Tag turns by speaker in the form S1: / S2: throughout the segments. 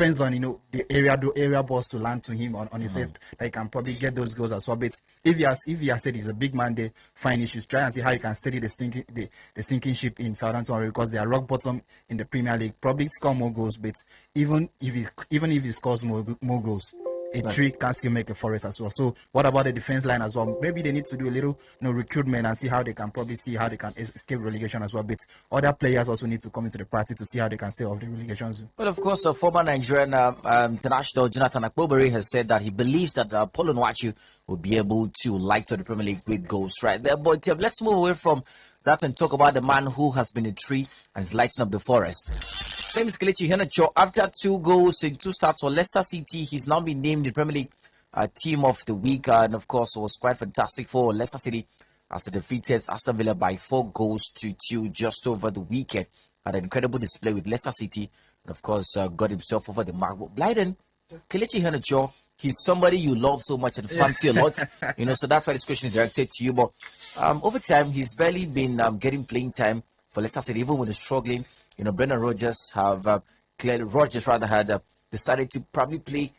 S1: depends on the area balls to land to him on his head, that he can probably get those goals as well. But if he has said he's a big man, they fine issues. Try and see how you can steady the sinking ship in Southampton, because they are rock bottom in the Premier League. Probably score more goals, but even if he scores more goals, a tree can still make a Forest as well. So what about the defense line as well? Maybe they need to do a little recruitment and see how they can escape relegation as well. But other players also need to come into the party to see how they can stay off the relegation zone.
S2: Well, of course, former Nigerian international Jonathan Akpobere has said that he believes that Paulo Nwachu will be able to light up the Premier League with goals right there. But let's move away from that and talk about the man who has been a tree and is lighting up the Forest. Same as Kelechi Iheanacho. After 2 goals in 2 starts for Leicester City, he's now been named the Premier League Team of the Week, and of course, it was quite fantastic for Leicester City as they defeated Aston Villa by 4 goals to 2 just over the weekend. Had an incredible display with Leicester City, and of course, got himself over the mark. But Blyden, Kelechi Iheanacho, he's somebody you love so much and fancy a lot, so that's why this question is directed to you. But over time, he's barely been getting playing time for Leicester City, even when they're struggling. Brendan Rodgers had decided to probably play,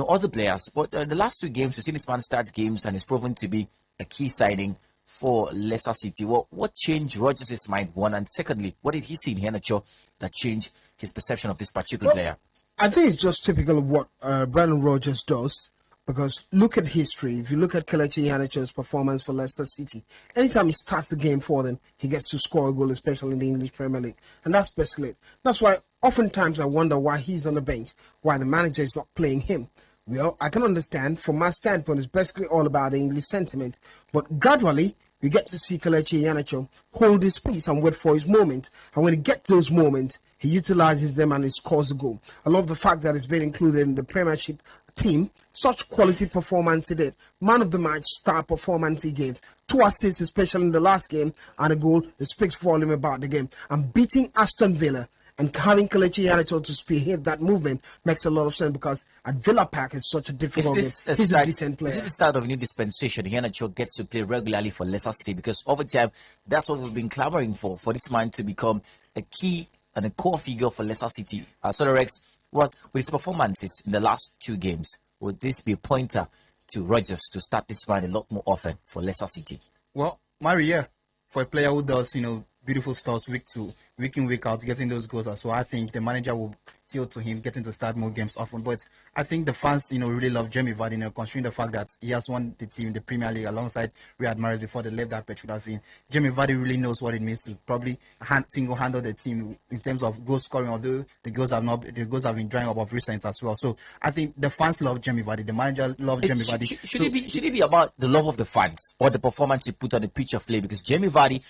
S2: other players. But the last 2 games, we've seen this man start games, and he's proven to be a key signing for Leicester City. Well, what changed Rodgers' mind, one? And secondly, what did he see in Iheanacho that changed his perception of this particular player?
S3: I think it's just typical of what Brendan Rodgers does. Because look at history. If you look at Kelechi Iheanacho's performance for Leicester City, anytime he starts the game for them, he gets to score a goal, especially in the English Premier League. And that's basically it. That's why oftentimes I wonder why he's on the bench, why the manager is not playing him. Well, I can understand from my standpoint, it's basically all about the English sentiment. But gradually, we get to see Kelechi Iheanacho hold his peace and wait for his moment. And when he gets those moments, he utilizes them and he scores a goal. I love the fact that it's been included in the Premiership team. Such quality performance he did. Man of the match, star performance he gave. 2 assists, especially in the last game, and a goal that speaks volume about the game. And beating Aston Villa and having Kelechi Iheanacho to spearhead that movement makes a lot of sense, because at Villa Park is such a difficult game. He's a decent player.
S2: Is this the start of a new dispensation? Iheanacho gets to play regularly for Leicester City, because over time, that's what we've been clamoring for this man to become a key and a core figure for Leicester City. Rex, with his performances in the last 2 games, would this be a pointer to Rodgers to start this man a lot more often for Leicester City?
S1: Well, Maria, for a player who does, beautiful starts week in, week out, getting those goals as well, I think the manager will tilt to him getting to start more games often. But I think the fans, really love Jamie Vardy, considering the fact that he has won the team, the Premier League, alongside Riyad Mahrez before they left that pitch. Jamie Vardy really knows what it means to probably single-handle the team in terms of goal scoring, although the goals have been drying up of recent as well. So I think the fans love Jamie Vardy, the manager loves Jamie Vardy.
S2: Should it be about the love of the fans or the performance he put on the pitch of play? Because Jamie Vardy,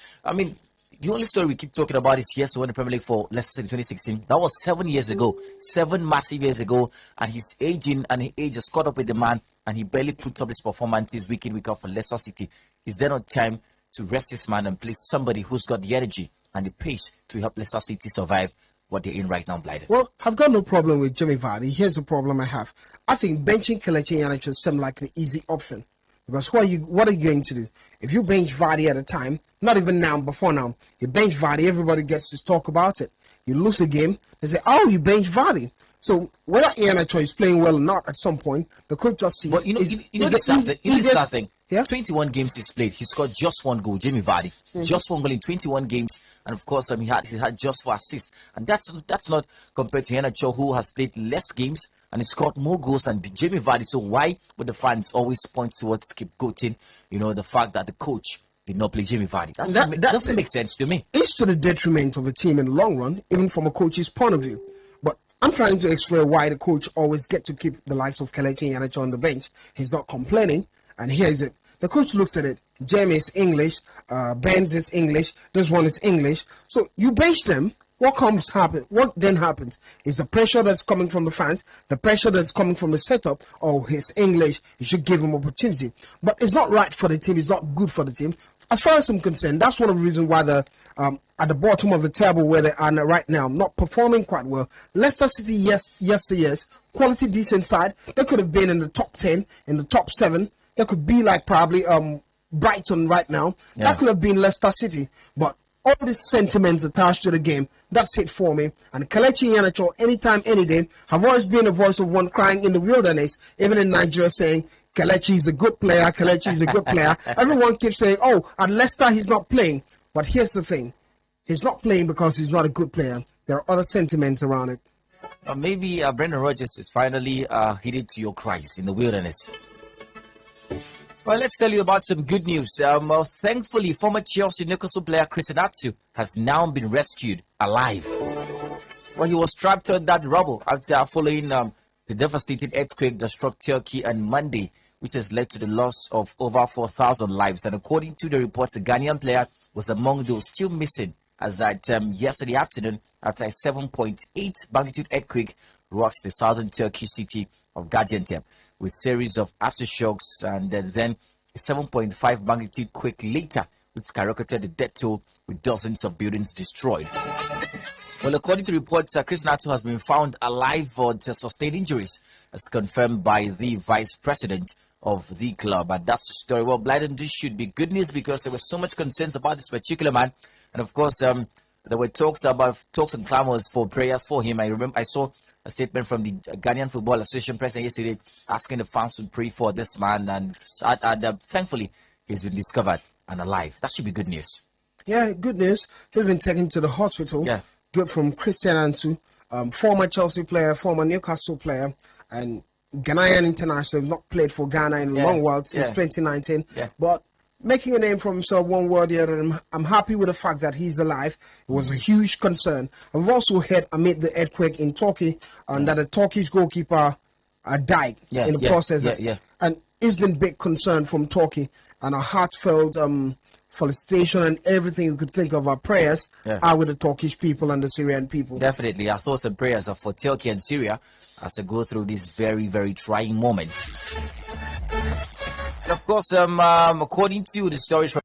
S2: the only story we keep talking about is he won the Premier League for Leicester City in 2016. That was 7 years ago, 7 massive years ago, and he's aging, and his age has caught up with the man, and he barely puts up his performances week in, week out for Leicester City. Is there not time to rest this man and play somebody who's got the energy and the pace to help Leicester City survive what they're in right now, Blyden?
S3: Well, I've got no problem with Jamie Vardy. Here's the problem I have. I think benching Kelechi Iheanacho seems like the easy option. Because what are you going to do? If you bench Vardy at a time, not even now, before now, you bench Vardy, everybody gets to talk about it. You lose a game, they say, oh, you bench Vardy. So whether Iheanacho is playing well or not, at some point, the coach just sees.
S2: But the thing.
S3: Yeah?
S2: 21 games he's played, he scored just 1 goal, Jamie Vardy. Just 1 goal in 21 games, and of course, he had just 4 assists. And that's not compared to Iheanacho, who has played less games and he scored more goals than Jamie Vardy. So why would the fans always point towards scapegoating, the fact that the coach did not play Jamie Vardy? That doesn't make sense to me.
S3: It's to the detriment of a team in the long run, even from a coach's point of view. But I'm trying to explain why the coach always get to keep the likes of Kelechi Iheanacho on the bench. He's not complaining, and here's it. The coach looks at it. Jamie is English, Benz is English, this one is English. So you bench them. What then happens is the pressure that's coming from the fans, the pressure that's coming from the setup. Oh, he's English, you should give him opportunity. But it's not right for the team, it's not good for the team. As far as I'm concerned, that's one of the reasons why at the bottom of the table where they are right now, not performing quite well. Leicester City, yes, quality, decent side. They could have been in the top 10, in the top 7. They could be like probably Brighton right now. Yeah. That could have been Leicester City. But all these sentiments attached to the game. That's it for me. And Kelechi Iheanacho, anytime, any day, have always been a voice of one crying in the wilderness, even in Nigeria, saying Kelechi is a good player. Kelechi is a good player. Everyone keeps saying, "Oh, at Leicester he's not playing." But here's the thing: he's not playing because he's not a good player. There are other sentiments around it.
S2: Maybe Brendan Rodgers is finally headed to your cries in the wilderness. Well, let's tell you about some good news. Thankfully, former Chelsea Newcastle player Christian Atsu has now been rescued alive. Well, he was trapped on that rubble after following the devastating earthquake that struck Turkey on Monday, which has led to the loss of over 4,000 lives. And according to the reports, the Ghanaian player was among those still missing as at yesterday afternoon after a 7.8 magnitude earthquake rocked the southern Turkish city of Gaziantep with series of aftershocks, and then a 7.5 magnitude quake later, which skyrocketed the death toll with dozens of buildings destroyed. Well, according to reports, Chris Nato has been found alive but sustained injuries, as confirmed by the vice president of the club. And that's the story. Well, Blyden, this should be good news because there were so much concerns about this particular man. And of course, there were talks and clamors for prayers for him. I saw a statement from the Ghanaian Football Association president yesterday asking the fans to pray for this man. And thankfully, he's been discovered and alive. That should be good news.
S3: Yeah, good news. He's been taken to the hospital.
S2: Yeah.
S3: Good from Christian Ansu, former Chelsea player, former Newcastle player, and Ghanaian international. Not played for Ghana in a long while since 2019.
S2: Yeah.
S3: But making a name for himself one way or the other. I'm happy with the fact that he's alive. It was a huge concern. I've also heard amid the earthquake in Turkey that the Turkish goalkeeper died in the process. And it's been big concern from Turkey, and a heartfelt felicitation and everything you could think of. Our prayers are with the Turkish people and the Syrian people.
S2: Definitely. Our thoughts and prayers are for Turkey and Syria as they go through this very, very trying moment. And of course, according to the stories from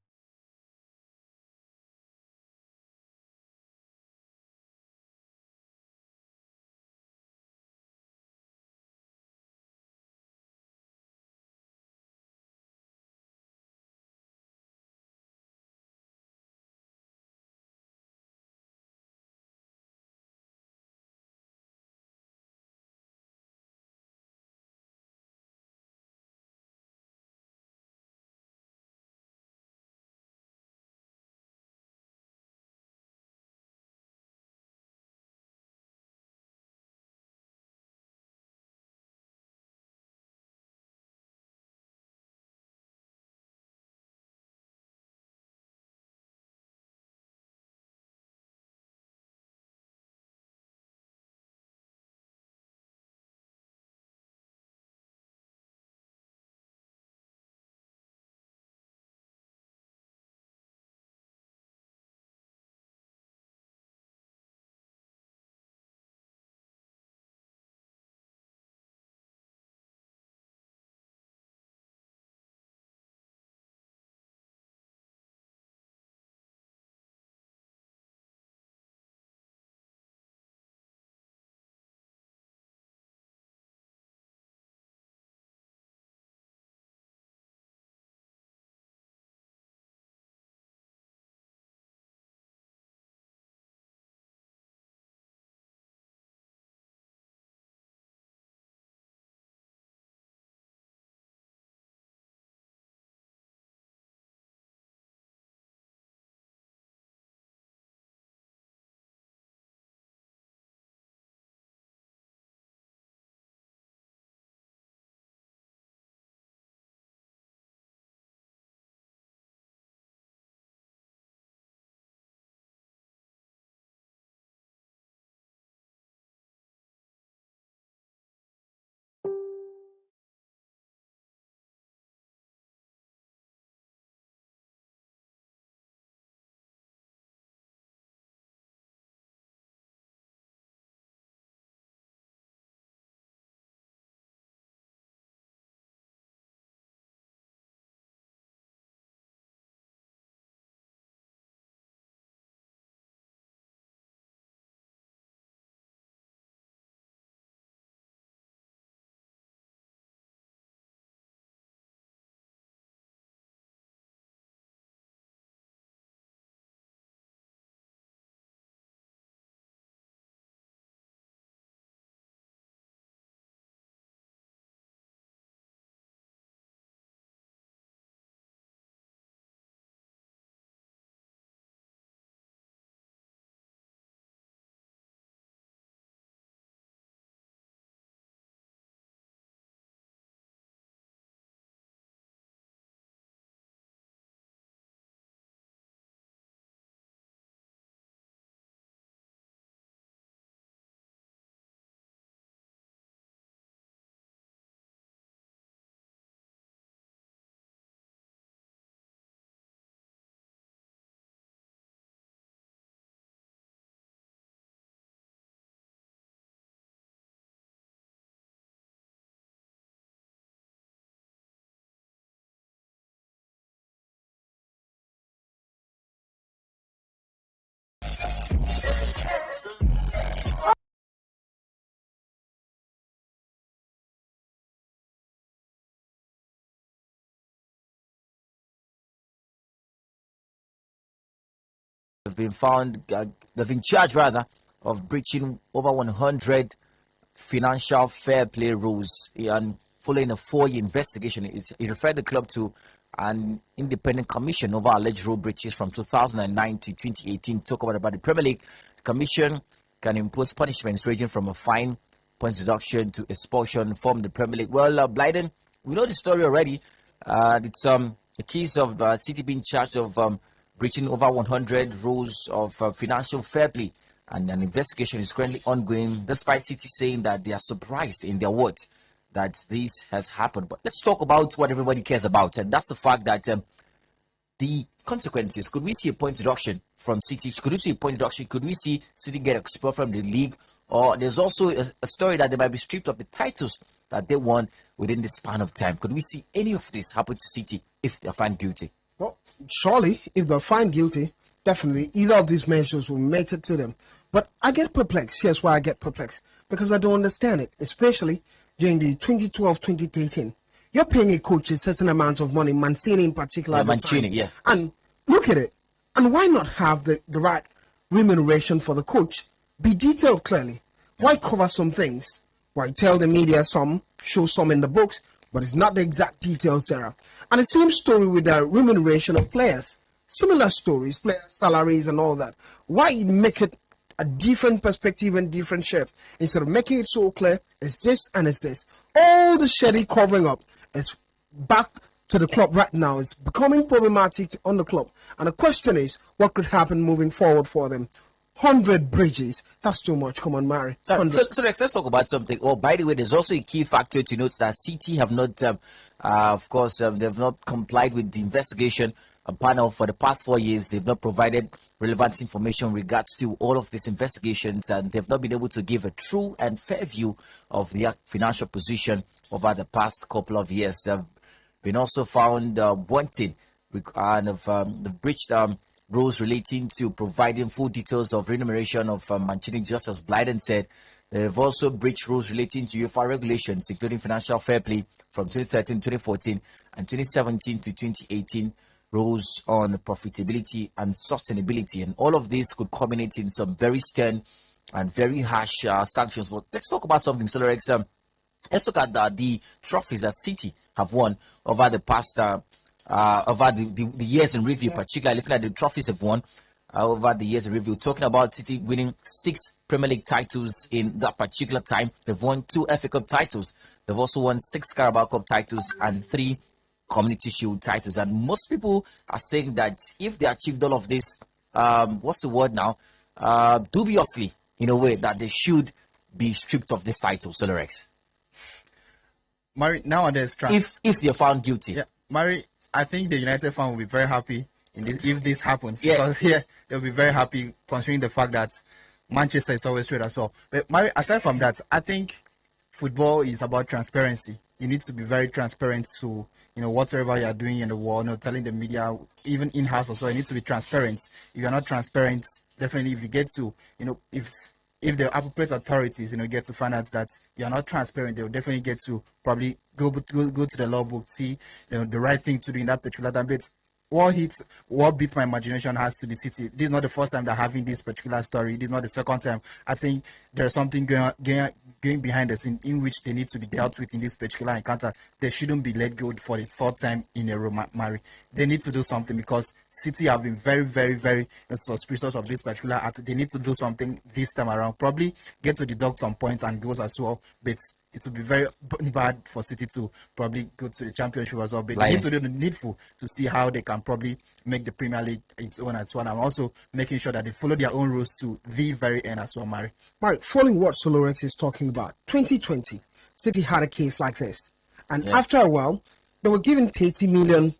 S2: They've been found, they've been charged rather of breaching over 100 financial fair play rules and following a 4-year investigation. It referred the club to an independent commission over alleged rule breaches from 2009 to 2018. Talk about the Premier League. The commission can impose punishments ranging from a fine, points deduction to expulsion from the Premier League. Well, Blyden, we know the story already. It's a case of City being charged of breaching over 100 rules of financial fair play, and an investigation is currently ongoing, despite City saying that they are surprised in their words that this has happened. But let's talk about what everybody cares about, and that's the fact that the consequences. Could we see a point deduction from City? Could we see a point deduction? Could we see City get expelled from the league? Or there's also a story that they might be stripped of the titles that they won within the span of time. Could we see any of this happen to City if they're found guilty?
S3: Well, surely, if they're found guilty, definitely either of these measures will make it to them. But I get perplexed. Here's why I get perplexed. Because I don't understand it, especially during the 2012-2013. You're paying a coach a certain amount of money, Mancini in particular.
S2: Yeah, Mancini, yeah.
S3: And look at it. And why not have the right remuneration for the coach be detailed clearly? Why cover some things? Why tell the media some, show some in the books, but it's not the exact details there. And the same story with the remuneration of players. Similar stories, player salaries and all that. Why make it a different perspective and different shape instead of making it so clear? It's this and it's this. All the shady covering up is back to the club right now. It's becoming problematic on the club. And the question is, what could happen moving forward for them? 100 bridges, that's too much. Come on, Mary.
S2: So let's talk about something. Oh, by the way, there's also a key factor to note that City have not, of course, they've not complied with the investigation panel for the past 4 years. They've not provided relevant information in regards to all of these investigations, and they've not been able to give a true and fair view of their financial position over the past couple of years. They've been also found wanting and have breached rules relating to providing full details of remuneration of Mancini, just as Blyden said. They've also breached rules relating to UEFA regulations, including financial fair play from 2013, 2014, and 2017 to 2018, rules on profitability and sustainability. And all of this could culminate in some very stern and very harsh sanctions. But let's talk about something, Solerex. Let's look at the trophies that City have won over the past over the years in review, particularly looking at the trophies they've won over the years in review. Talking about City winning 6 Premier League titles in that particular time. They've won 2 FA Cup titles. They've also won 6 Carabao Cup titles and 3 Community Shield titles. And most people are saying that if they achieved all of this, what's the word now? Dubiously, in a way, that they should be stripped of this title, Solerex.
S1: Mary, nowadays,
S2: if they're found guilty.
S1: Yeah, Mary, I think the United fan will be very happy if this happens.
S2: Yeah.
S1: Because they'll be very happy considering the fact that Manchester is always straight as well. But Mary, aside from that, I think football is about transparency. You need to be very transparent to whatever you are doing in the world, telling the media, even in-house or so, you need to be transparent. If you're not transparent, definitely if you get to, if the appropriate authorities, get to find out that you're not transparent, they'll definitely get to probably go to the law book, see the right thing to do in that particular time. But what beats my imagination has to be City. This is not the first time they're having this particular story. This is not the second time. I think there's something going behind the scene in which they need to be dealt with in this particular encounter. They shouldn't be let go for the 4th time in a row, Mary. They need to do something because City have been very, very, very suspicious of this particular act. They need to do something this time around. Probably get to deduct some points and goals as well. But it will be very bad for City to probably go to the championship as well. But they need to do the needful to see how they can probably make the Premier League its own as well. And also making sure that they follow their own rules to the very end as well, Mary.
S3: Mary, following what Solerex is talking about, 2020, City had a case like this. And after a while, they were given 30 million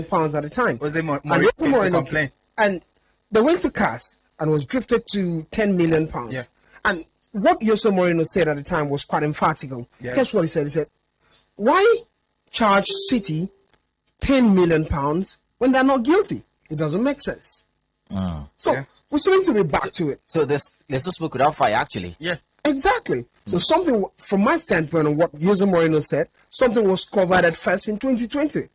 S3: pounds at a time.
S1: Was it Mourinho?
S3: And they went to CAS and was drifted to 10 million pounds.
S1: Yeah.
S3: And what Jose Mourinho said at the time was quite emphatical.
S1: Yeah.
S3: Guess what he said? He said, why charge City 10 million pounds when they're not guilty? It doesn't make sense. We're going to be back to it.
S2: So there's no smoke without fire, actually.
S1: Yeah.
S3: Exactly. So something, from my standpoint on what Jose Mourinho said, something was covered at first in 2020.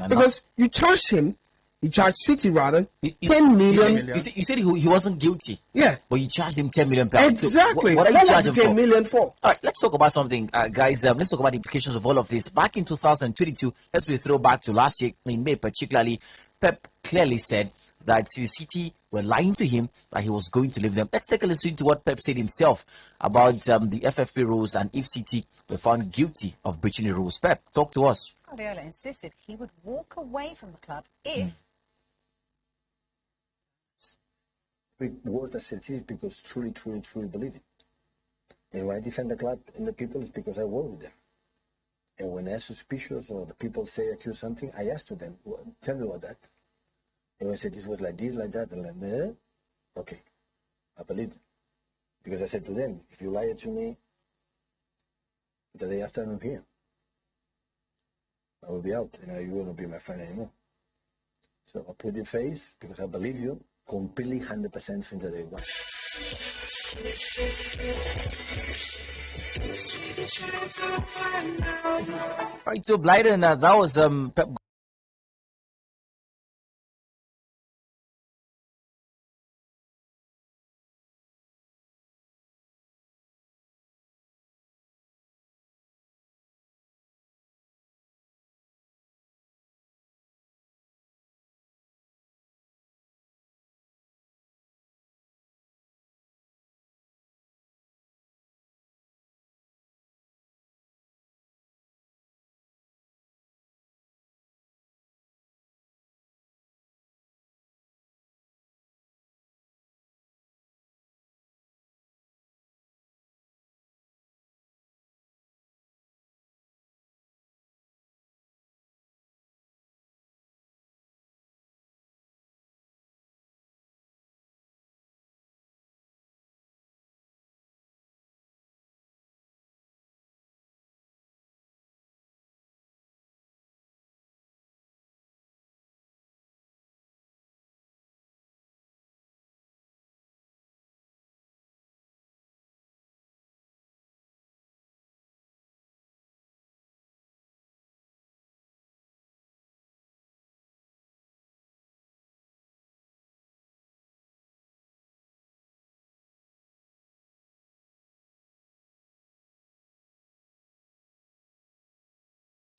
S3: Because you charged him He charged City rather
S2: You
S3: 10 million.
S2: You said he wasn't guilty.
S3: Yeah.
S2: But you charged him 10 million pounds.
S3: Exactly.
S2: So what are you
S3: What was
S2: charging
S3: the 10
S2: for?
S3: million for?
S2: All right, let's talk about something, guys. Let's talk about the implications of all of this. Back in 2022, let's we throw back to last year in May, particularly, Pep clearly said that City were lying to him that he was going to leave them. Let's take a listen to what Pep said himself about the FFP rules and if City were found guilty of breaching the rules. Pep, talk to us.
S4: Guardiola insisted he would walk away from the club if
S5: We work as it is because truly believe it. And when I defend the club and the people, it's because I work with them. And when I'm suspicious or the people say accuse something, I ask to them, well, tell me about that. And when I said this was like this, like that, and like that, okay, I believe it. Because I said to them, if you lie to me, the day after I'm here, I will be out and you will not be my friend anymore. So I put the face because I believe you completely 100% from the day one.
S2: Right, so Blyden, that was Pep.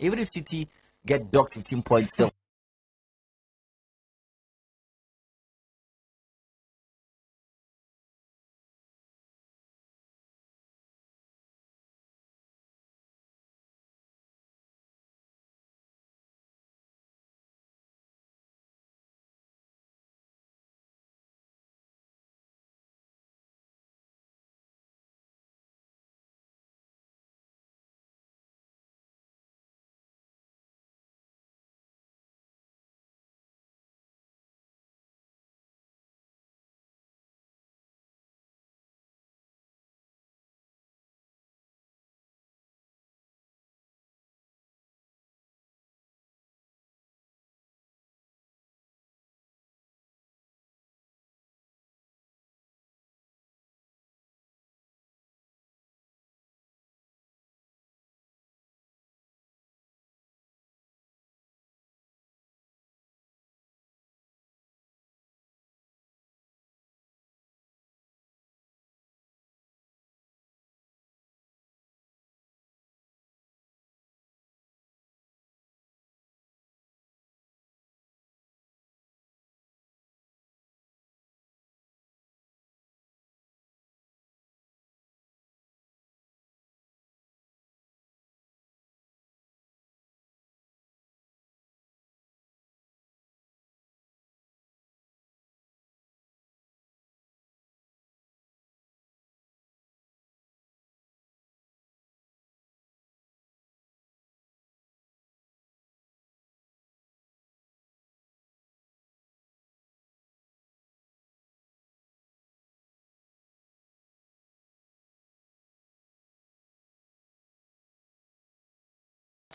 S2: Even if City get docked 15 points, they'll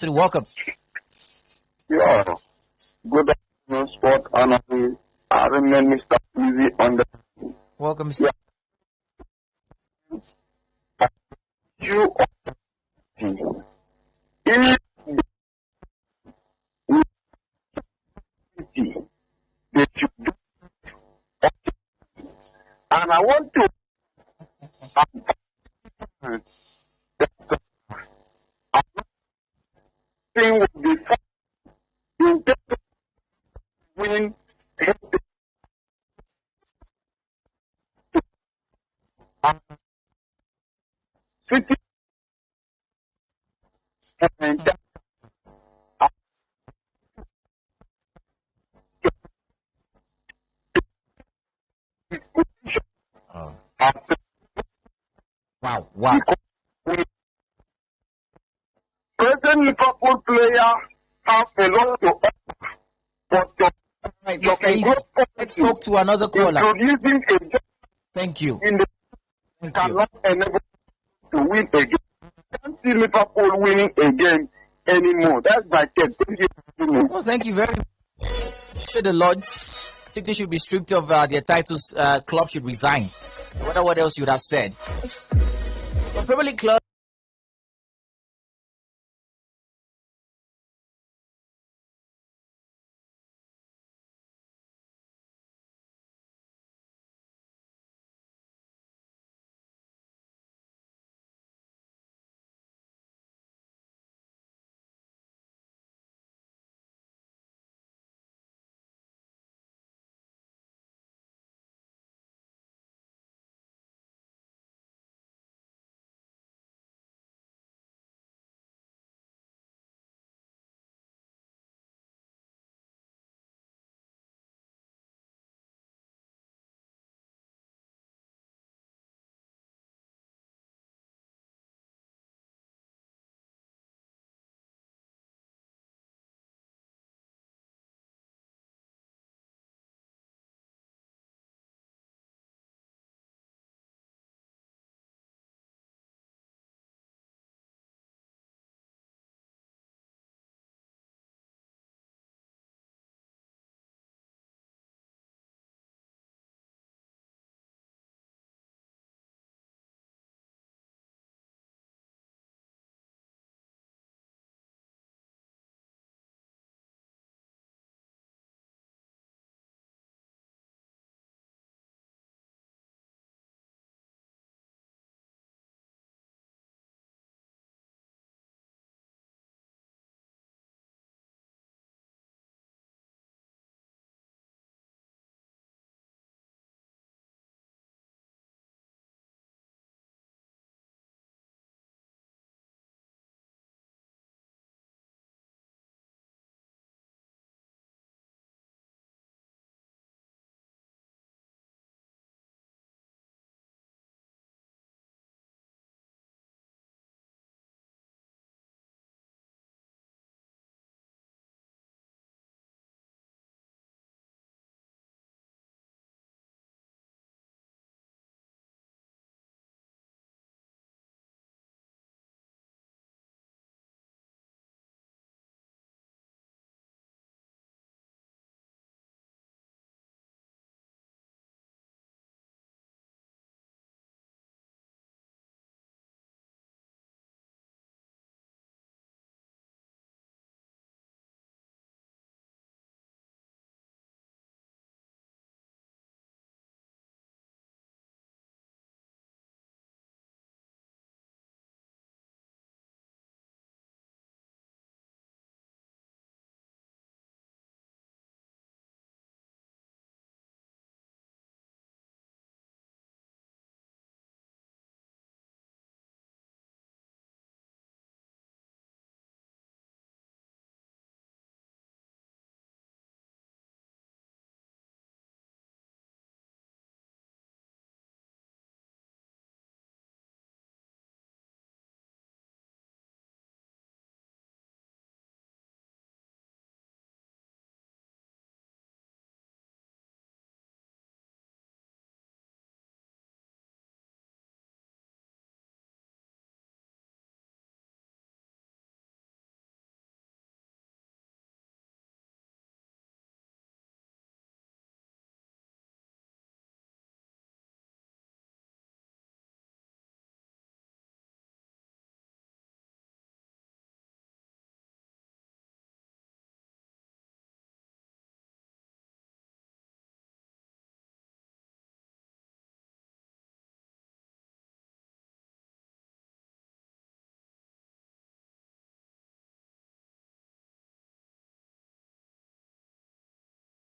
S2: welcome.
S6: Yeah, good afternoon, sport analyst. I remember Mr. Easy on the
S2: Welcome.
S6: issue of the I want to thing will be fun in terms of winning City and
S2: Oh.
S6: after
S2: Wow, wow.
S6: present Liverpool player have a lot to offer, but
S2: Right,
S6: your
S2: Mr. Easy, let's talk to another caller.
S6: introducing a job
S2: Thank you.
S6: in the
S2: Thank you.
S6: cannot enable to win again. I can't see Liverpool winning again anymore. That's my take. Thank you.
S2: Well, thank you very much. Say the Lords, City should be stripped of their titles. Club should resign. I wonder what else you would have said. The Premier League club.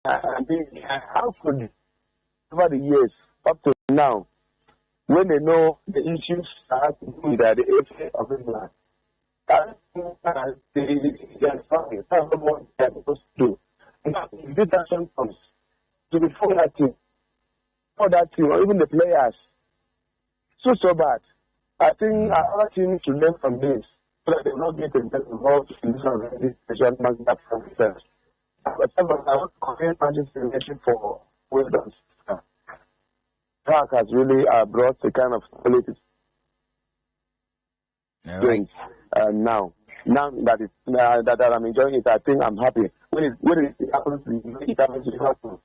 S6: I mean, how could over the years up to now, when they know the issues that have to do with the FA of England, they are sorry, that's not what they are supposed to do. Now, if this action comes to before that team, or even the players, so bad. I think our team should learn from this so that they will not get involved in this organization much that themselves. But I want to commend Manchester United for well done. Park has really brought a kind of quality
S2: Right.
S6: now that I'm enjoying it. I think I'm happy. When it happens to Liverpool,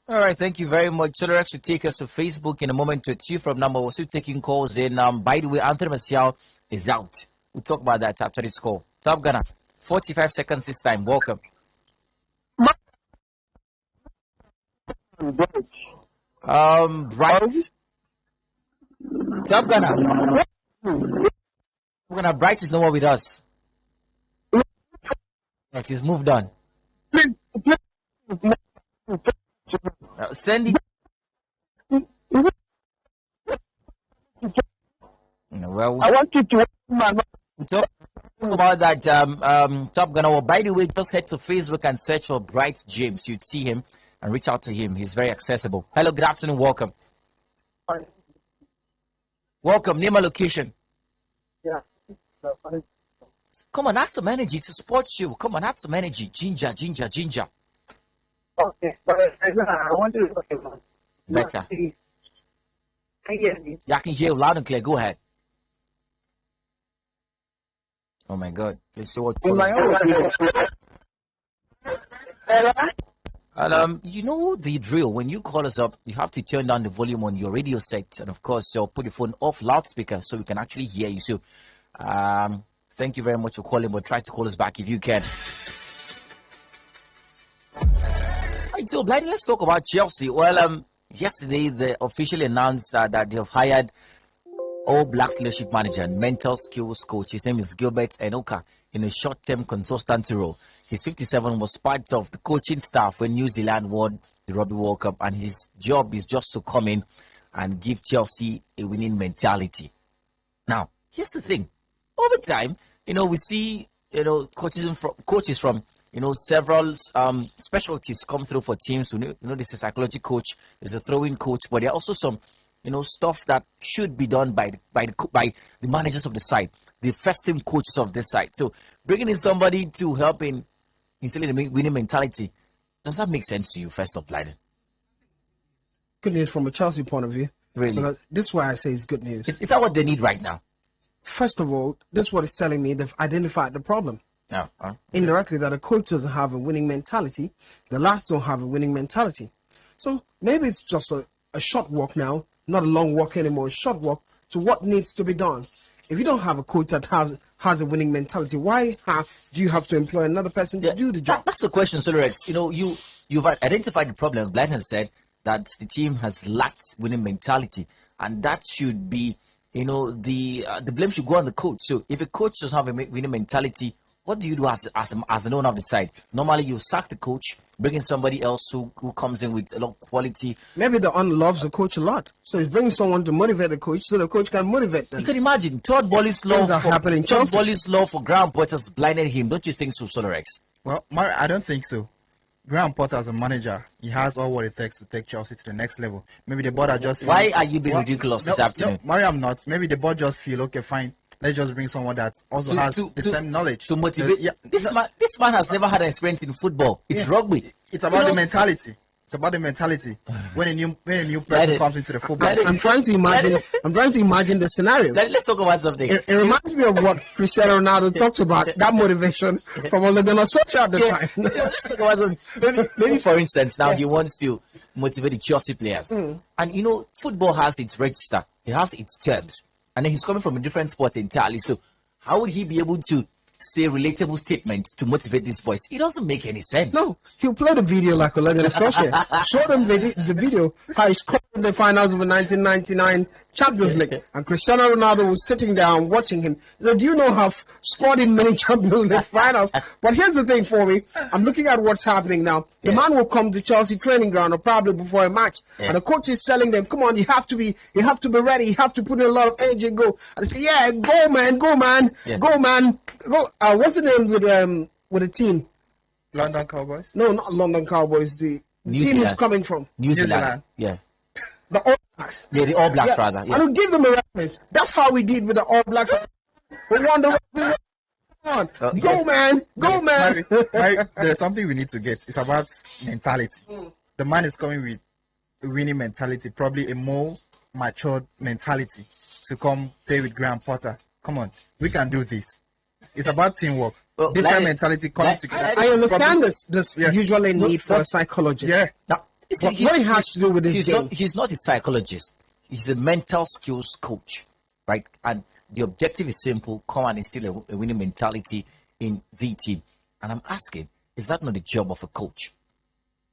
S2: All right, thank you very much. Solerex will take us to Facebook in a moment to you from number. We're still taking calls in. By the way, Anthony Martial is out. We'll talk about that after this call. Top Gunner, 45 seconds this time. Welcome. Bright. Top Gunner. Bright is no more with us. Yes, he's moved on. Send it. Well,
S6: I want you to
S2: talk about that Top Gunner. Well, by the way, just head to Facebook and search for Bright James. You'd see him and reach out to him. He's very accessible. Hello, good afternoon. Welcome. Welcome. Name and location.
S6: Yeah.
S2: Come on, add some energy. It's a sports show. Come on, add some energy. Ginger.
S6: Okay, but I want to talk about
S2: Better.
S6: Can you hear me?
S2: Yeah, I can hear you loud and clear. Go ahead. Oh my God. Let's see what.
S6: In my own
S2: And you know the drill. When you call us up, you have to turn down the volume on your radio set, and of course, you'll put your phone off loudspeaker so we can actually hear you. So, thank you very much for calling, but try to call us back if you can. Right, so Blind, let's talk about Chelsea. Well, yesterday they officially announced that they have hired All Blacks leadership manager and mental skills coach. His name is Gilbert Enoka in a short-term consultancy role. He's 57, was part of the coaching staff when New Zealand won the Rugby World Cup, and his job is just to come in and give Chelsea a winning mentality. Now, here's the thing. Over time, we see, coaches from several specialties come through for teams. There's a psychology coach, there's a throwing coach, but there are also some, stuff that should be done by the managers of the side, the first team coaches of this side. So bringing in somebody to help in instilling the winning mentality, does that make sense to you, first of all?
S3: Good news from a Chelsea point of view.
S2: Really?
S3: Because this is why I say it's good news.
S2: Is that what they need right now?
S3: First of all, this is what it's telling me. They've identified the problem.
S2: No.
S3: Indirectly, that a coach doesn't have a winning mentality. The lads don't have a winning mentality. So maybe it's just a short walk now, not a long walk anymore, a short walk to what needs to be done. If you don't have a coach that has a winning mentality, why do you have to employ another person to do the job?
S2: That's the question, Solerex. You've identified the problem. Blind has said that the team has lacked winning mentality, and that should be, the blame should go on the coach. So if a coach doesn't have a winning mentality, what do you do as an owner of the side? Normally, you sack the coach, bring in somebody else who comes in with a lot of quality.
S3: Maybe the owner loves the coach a lot, so he's bringing someone to motivate the coach, so the coach can motivate them.
S2: You can imagine Todd Bowley's love for Graham Potter's blinded him. Don't you think so, Solerex?
S1: Well, I don't think so. Graham Potter as a manager, he has all what it takes to take Chelsea to the next level. Maybe the board are just...
S2: Why are you being ridiculous this afternoon?
S1: No, Mario, I'm not. Maybe the board just feel, okay, fine. Let's just bring someone that also has the same knowledge.
S2: To motivate. This man has never had an experience in football. It's rugby.
S1: It's about the mentality. It's about the mentality. When a new person comes into the football.
S3: I'm trying to imagine the scenario.
S2: Let's talk about something.
S3: It reminds me of what Cristiano Ronaldo talked about, that motivation from Ole Gunnar Solskjaer at the time.
S2: Let's talk about something. Maybe for instance, now he wants to motivate the Chelsea players. And football has its register. It has its terms. And then he's coming from a different sport entirely. So how would he be able to say relatable statements to motivate these boys? It doesn't make any sense.
S3: No, he'll play the video like Ole Gunnar Solskjaer. Show them the video how he scored in the finals of the 1999 Champions League. And Cristiano Ronaldo was sitting down watching him. He said, do you know I've scored in many Champions League finals? But here's the thing for me. I'm looking at what's happening now. The man will come to Chelsea training ground or probably before a match. And the coach is telling them, come on, you have to be ready. You have to put in a lot of energy and go. And they say, yeah, go man, go man, go man. Go. What's the name with the team?
S1: London Cowboys?
S3: No, not London Cowboys. The team is coming from
S2: New Zealand. Yeah.
S3: The All Blacks.
S2: Yeah, the All Blacks, rather. Yeah.
S3: I don't give them a reference. That's how we did with the All Blacks. We won the on. Go, man. Go, man.
S1: There's something we need to get. It's about mentality. The man is coming with a winning mentality, probably a more matured mentality to come play with Graham Potter. Come on, we can do this. It's about teamwork. Different mentality coming together.
S3: I understand this usually need for a psychologist.
S1: Yeah.
S2: Now,
S3: What it has to do with this game?
S2: He's not a psychologist. He's a mental skills coach, right? And the objective is simple: come and instill a winning mentality in the team. And I'm asking, is that not the job of a coach?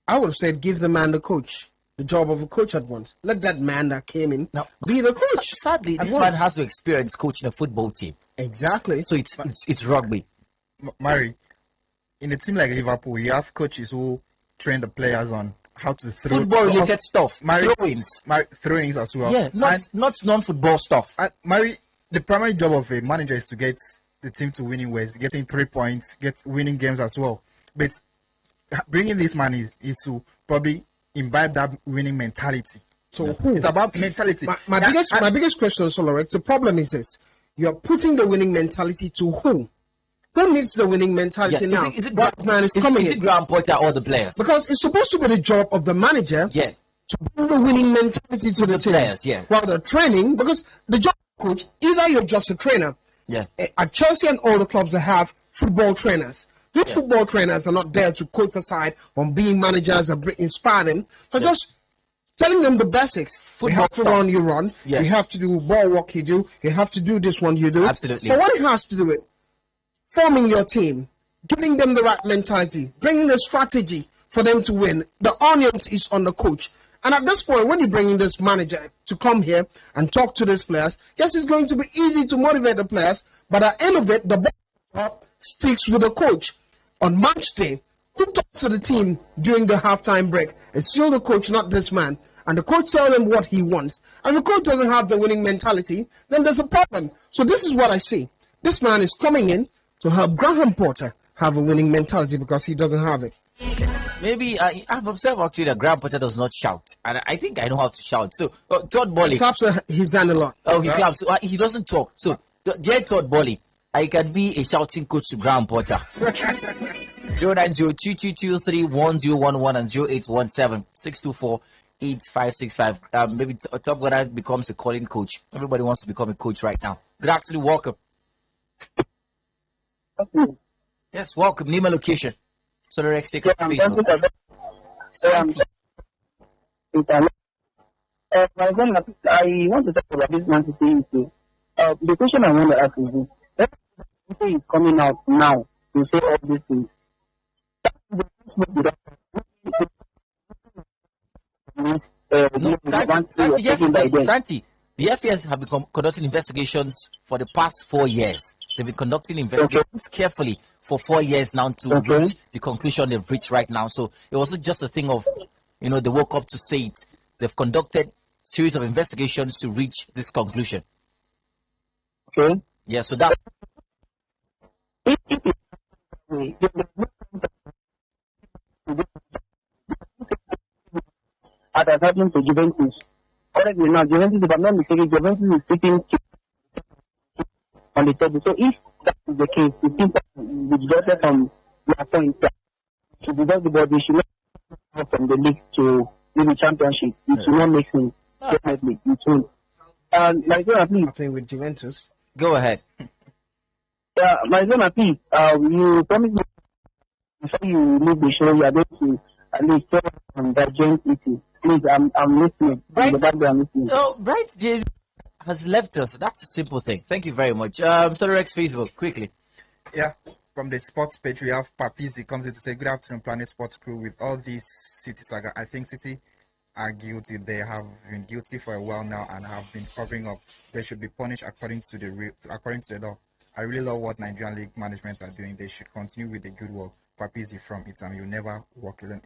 S3: I would have said give the man the coach. The job of a coach at once. Let that man that came in be the coach.
S2: Sadly, this man has no experience coaching a football team.
S3: Exactly.
S2: So it's rugby.
S1: Mary, in a team like Liverpool, you have coaches who train the players on how to throw
S2: football-related stuff, throw-ins
S1: as well.
S2: Yeah, not non-football stuff.
S1: Mary, the primary job of a manager is to get the team to winning ways, getting 3 points, get winning games as well. But bringing this man is to probably imbibe that winning mentality.
S3: So who?
S1: It's about mentality.
S3: My biggest question, Solorex, the problem is this: you're putting the winning mentality to who? Who needs the winning mentality now?
S2: Is it
S3: Graham
S2: Potter or the players?
S3: Because it's supposed to be the job of the manager to bring the winning mentality to the team.
S2: Players,
S3: while the training, because the job of coach, either you're just a trainer. At Chelsea and all the clubs, they have football trainers. These football trainers are not there to coach aside on being managers and inspire them, but just telling them the basics. Football you have to run, you run. You have to do ball work, you do. You have to do this one, you do.
S2: Absolutely.
S3: But what it has to do with forming your team, giving them the right mentality, bringing the strategy for them to win. The audience is on the coach. And at this point, when you bring in this manager to come here and talk to these players, yes, it's going to be easy to motivate the players, but at the end of it, the ball sticks with the coach. On match day, who talks to the team during the halftime break? It's still the coach, not this man. And the coach tells them what he wants. And the coach doesn't have the winning mentality, then there's a problem. So this is what I see. This man is coming in to help Graham Potter have a winning mentality because he doesn't have it.
S2: Maybe I've observed actually that Graham Potter does not shout, and I think I know how to shout. So Todd Bolly,
S3: he claps his hand a lot.
S2: Oh, he claps. He doesn't talk. So dear Todd Bolly, I can be a shouting coach to Graham Potter. 09022231011 and 0817-624-8565. Maybe Top Gunner becomes a calling coach. Everybody wants to become a coach right now. Good afternoon, welcome. Yes, welcome. Name and location. So the next take Facebook.
S6: Santi. I want to talk about this Man City issue. The question I want to ask is this: everybody is coming out now to say all these things.
S2: Santi, the FAS have been conducting investigations for the past 4 years. They've been conducting investigations carefully for 4 years now to reach the conclusion they've reached right now. So it wasn't just a thing of, they woke up to say it. They've conducted series of investigations to reach this conclusion.
S6: Okay.
S2: Yeah, so that...
S6: As has happened to Juventus. Already now, Juventus, if I'm not mistaken, Juventus is sitting on the table. So if that is the case, the team withdrawn from their point, should be just because they should not go from the league to the championship. It will not make sense. Definitely, it won't. And my son, please.
S3: Playing with Juventus.
S2: Go ahead.
S6: Yeah, my son, please. You promised me before you leave the show, you are going to at least tell on the joint meeting. Please, I'm listening.
S2: Right.
S6: I'm listening.
S2: Oh, Bright James has left us. That's a simple thing. Thank you very much. Sonorex Facebook, quickly.
S1: Yeah, from the sports page, we have Papizi comes in to say, good afternoon, Planet Sports crew. With all this City saga, I think City are guilty. They have been guilty for a while now and have been covering up. They should be punished according to the law. I really love what Nigerian league management are doing. They should continue with the good work. Papizi from Itam, you never walk alone.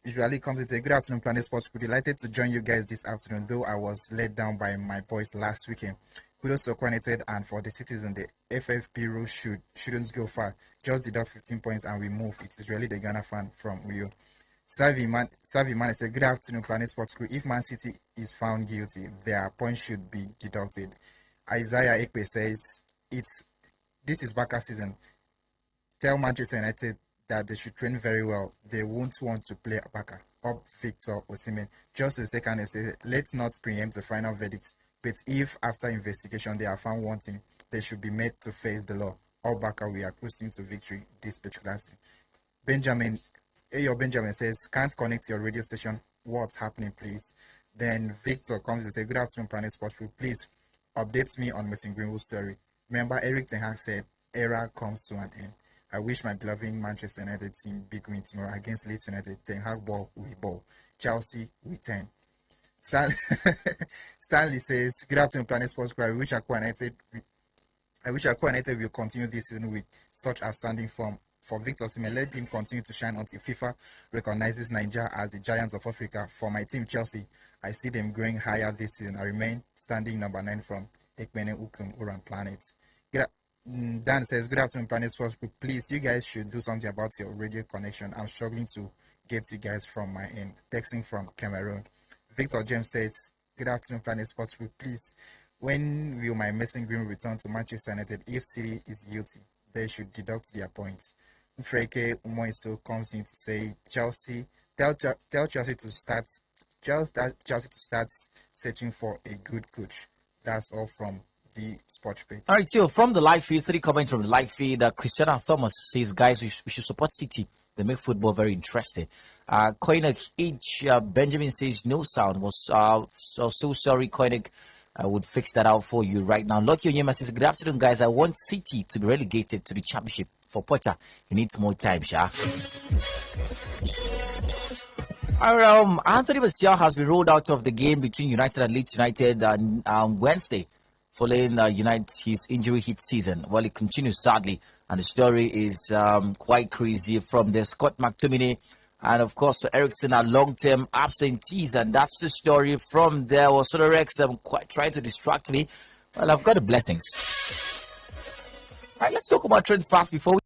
S1: Usually comes to say, good afternoon, Planet Sports Crew. Delighted to join you guys this afternoon, though I was let down by my boys last weekend. Kudos to Quanted, and for the citizen, the FFP rule shouldn't go far. Just deduct 15 points and we move. It is really the Ghana fan from Rio. Savvy man said, good afternoon, Planet Sports Crew. If Man City is found guilty, their points should be deducted. Isaiah Ekpe says, this is Barca season. Tell Manchester United that they should train very well. They won't want to play Barca. Up Victor Osimhen. Just the second, say, let's not preempt the final verdict. But if after investigation they are found wanting, they should be made to face the law. All Barca, we are cruising to victory this particular season. Benjamin says, can't connect your radio station. What's happening, please? Then Victor comes and says, good afternoon, Planet Sports Group. Please update me on Mason Greenwood's story. Remember, Eric Ten Hag said, era comes to an end. I wish my beloved Manchester United team big win tomorrow against Leeds United. Ten Hag ball, we ball. Chelsea, we 10. Stanley says, good afternoon, Planet Sports Group. I wish Aqua United will continue this season with such outstanding form. For Victor Osimhen, let him continue to shine until FIFA recognizes Nigeria as the giants of Africa. For my team, Chelsea, I see them growing higher this season. I remain standing number 9 from Ekmene Ukum Uran Planet. Dan says, good afternoon, Planet Sports Group. Please, you guys should do something about your radio connection. I'm struggling to get you guys from my end. Texting from Cameroon. Victor James says, good afternoon, Planet Sports Group. Please, when will my missing green return to Manchester United? If City is guilty, they should deduct their points. Freke Umoiso comes in to say, Chelsea, tell Chelsea to start searching for a good coach. That's all from the sports page.
S2: All right, so from the live feed, 3 comments from the live feed. Christiana Thomas says, guys, we should support City. They make football very interesting. Koenig H. Benjamin says, no sound. Was so sorry, Koenig. I would fix that out for you right now. Lucky Onyema says, good afternoon, guys. I want City to be relegated to the championship. For Potter, he needs more time, Sha. Anthony Martial has been rolled out of the game between United and Leeds United on Wednesday, following his injury-hit season. Well, it continues sadly, and the story is quite crazy from the Scott McTominay and, of course, Ericsson are long-term absentees, and that's the story from there. Was sort of Rex quite trying to distract me. Well, I've got the blessings. All right, let's talk about trends fast before we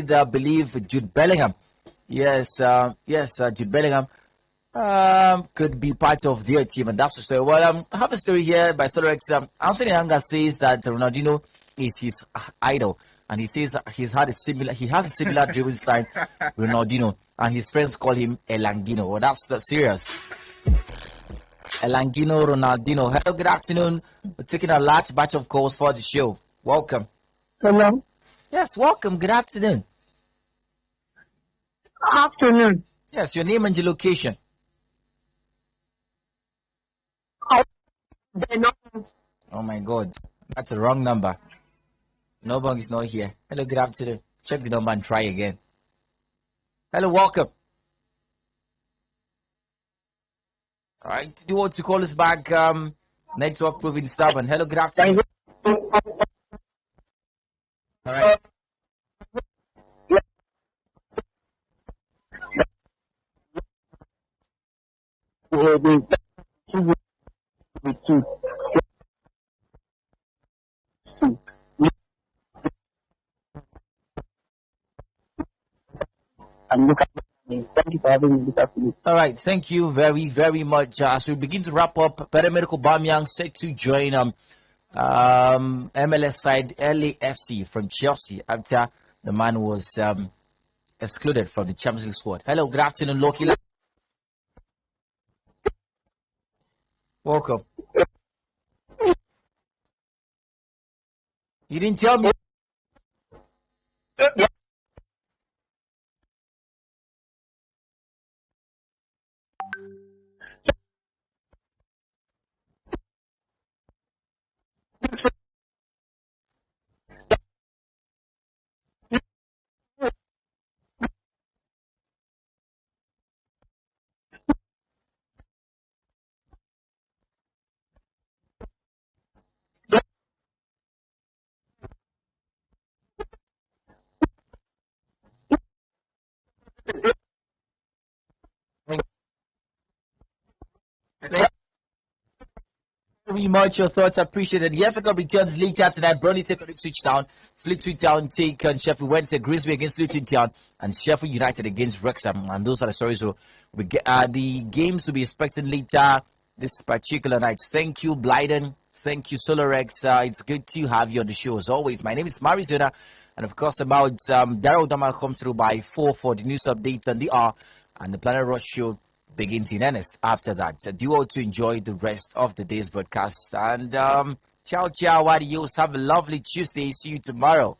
S2: believe Jude Bellingham. Yes, Jude Bellingham could be part of their team, and that's the story. Well, I have a story here by Sorex. Anthony Anga says that Ronaldinho is his idol, and he says he has a similar dribbling style, Ronaldinho, and his friends call him Elangino. Well, that's serious. Elangino Ronaldinho. Hello, good afternoon. We're taking a large batch of calls for the show. Welcome.
S6: Hello.
S2: Yes, welcome. Good afternoon.
S6: Afternoon.
S2: Yes, your name and your location. Oh my God, that's a wrong number. No bang is not here. Hello, good afternoon. Check the number and try again. Hello, welcome. All right. Do you want to call us back? Network proving stubborn. Hello, good afternoon. All right.
S6: And look at me. Thank you for having me this afternoon.
S2: All right, thank you very, very much. As we begin to wrap up, Paramedical Bamyang set to join MLS side LAFC from Chelsea after the man was excluded from the Champions League squad. Hello, good afternoon, Loki. Welcome. You didn't tell me. Very much your thoughts appreciated. The FA Cup returns later tonight. Burnley take on Ipswich Town, Fleetwood Town take on Sheffield Wednesday, Grimsby against Luton Town, and Sheffield United against Wrexham. And those are the stories. So we get the games to be expected later this particular night. Thank you, Blyden. Thank you, Solarex. It's good to have you on the show as always. My name is Marizona, and of course, about Daryl Dama comes through by 4 for the news updates on the R and the Planet Rush show begins in earnest after that. Do all to enjoy the rest of the day's broadcast. And ciao, ciao, adios. Have a lovely Tuesday. See you tomorrow.